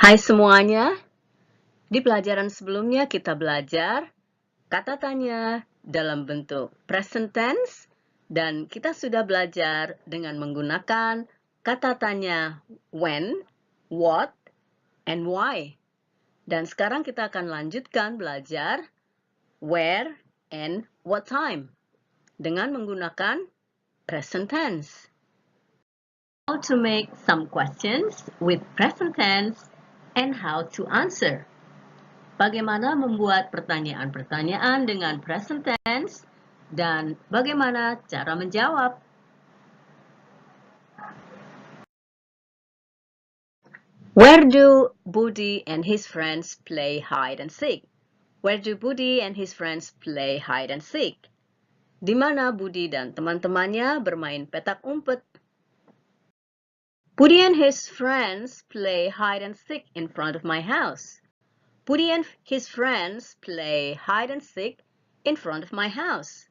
Hai semuanya, di pelajaran sebelumnya kita belajar kata tanya dalam bentuk present tense dan kita sudah belajar dengan menggunakan kata tanya when, what, and why. Dan sekarang kita akan lanjutkan belajar where and what time dengan menggunakan present tense. How to make some questions with present tense and how to answer. Bagaimana membuat pertanyaan-pertanyaan dengan present tense dan bagaimana cara menjawab. Where do Budi and his friends play hide and seek? Where do Budi and his friends play hide and seek? Di mana Budi dan teman-temannya bermain petak umpet? Budi and his friends play hide and seek in front of my house. Budi and his friends play hide and seek in front of my house.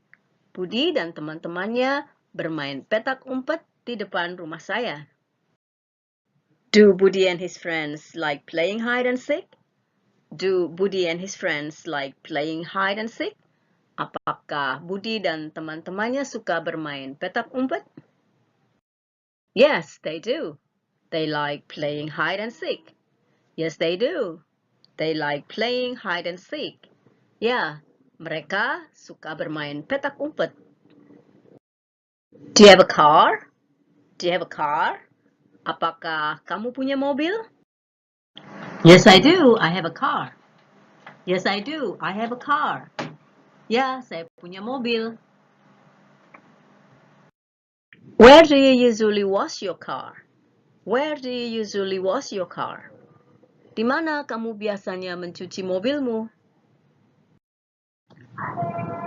Budi dan teman-temannya bermain petak umpet di depan rumah saya. Do Budi and his friends like playing hide and seek? Do Budi and his friends like playing hide and seek? Apakah Budi dan teman-temannya suka bermain petak umpet? Yes, they do. They like playing hide and seek. Yes, they do. They like playing hide and seek. Ya, mereka suka bermain petak umpet. Do you have a car? Do you have a car? Apakah kamu punya mobil? Yes, I do. I have a car. Yes, I do. I have a car. Ya, saya punya mobil. Where do you usually wash your car? Where do you usually wash your car? Di mana kamu biasanya mencuci mobilmu?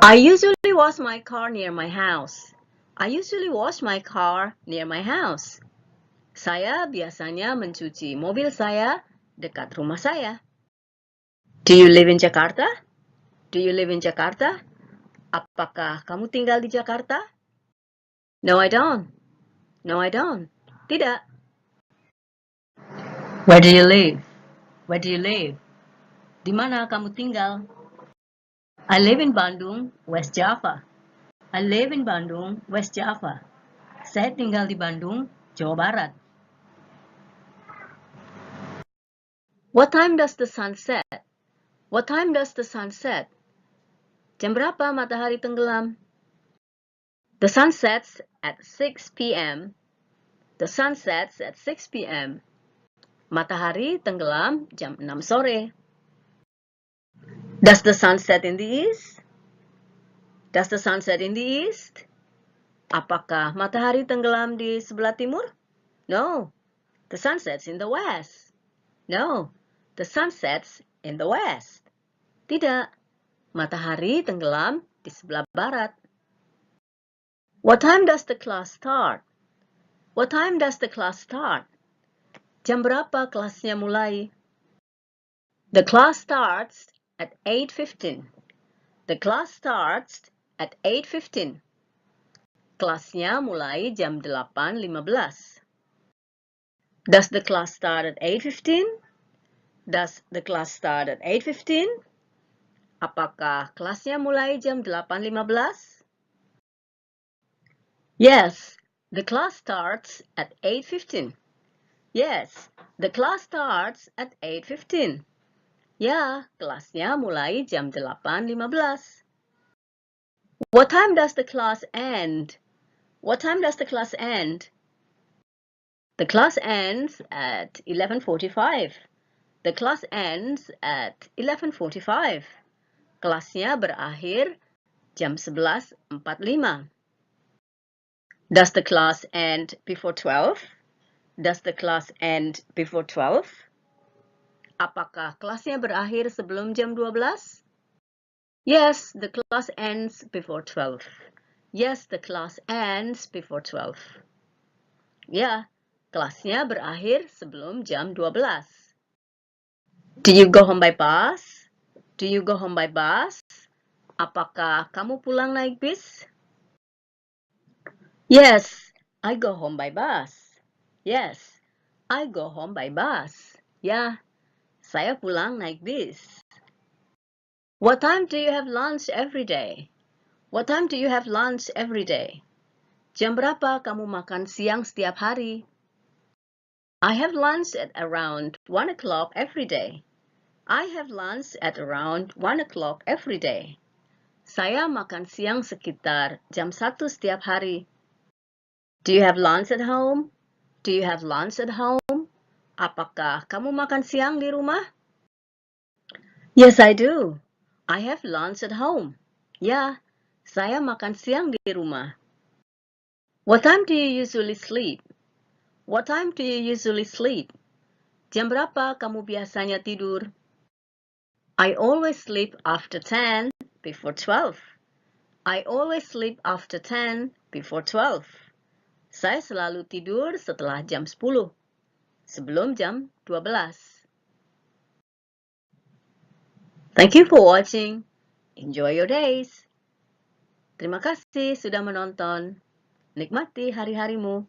I usually wash my car near my house. I usually wash my car near my house. Saya biasanya mencuci mobil saya dekat rumah saya. Do you live in Jakarta? Do you live in Jakarta? Apakah kamu tinggal di Jakarta? No, I don't. No, I don't. Tidak. Where do you live? Where do you live? Di mana kamu tinggal? I live in Bandung, West Java. I live in Bandung, West Java. Saya tinggal di Bandung, Jawa Barat. What time does the sun set? What time does the sun set? Jam berapa matahari tenggelam? The sun sets at 6 p.m. The sun sets at 6 p.m. Matahari tenggelam jam 6 sore. Does the sun set in the east? Does the sun set in the east? Apakah matahari tenggelam di sebelah timur? No, the sun sets in the west. No, the sun sets in the west. Tidak, matahari tenggelam di sebelah barat. What time does the class start? What time does the class start? Jam berapa kelasnya mulai? The class starts at 8:15. The class starts at 8:15. Kelasnya mulai jam 8.15. Does the class start at 8:15? Does the class start at 8:15? Apakah kelasnya mulai jam 8.15? Yes, the class starts at 8:15. Yes, the class starts at 8:15. Ya, kelasnya mulai jam 8.15. What time does the class end? What time does the class end? The class ends at 11:45. The class ends at 11:45. Kelasnya berakhir jam 11.45. Does the class end before 12? Does the class end before 12? Apakah kelasnya berakhir sebelum jam 12? Yes, the class ends before 12. Yes, the class ends before 12. Ya, kelasnya berakhir sebelum jam 12. Do you go home by bus? Do you go home by bus? Apakah kamu pulang naik bis? Yes, I go home by bus. Yes, I go home by bus. Ya, Saya pulang naik bis. What time do you have lunch every day? What time do you have lunch every day? Jam berapa kamu makan siang setiap hari? I have lunch at around 1 o'clock every day. I have lunch at around 1 o'clock every day. Saya makan siang sekitar jam 1 setiap hari. Do you have lunch at home? Do you have lunch at home? Apakah kamu makan siang di rumah? Yes, I do. I have lunch at home. Ya, saya makan siang di rumah. What time do you usually sleep? What time do you usually sleep? Jam berapa kamu biasanya tidur? I always sleep after 10, before 12. I always sleep after 10, before 12. Saya selalu tidur setelah jam 10, sebelum jam 12. Thank you for watching. Enjoy your days. Terima kasih sudah menonton. Nikmati hari-harimu.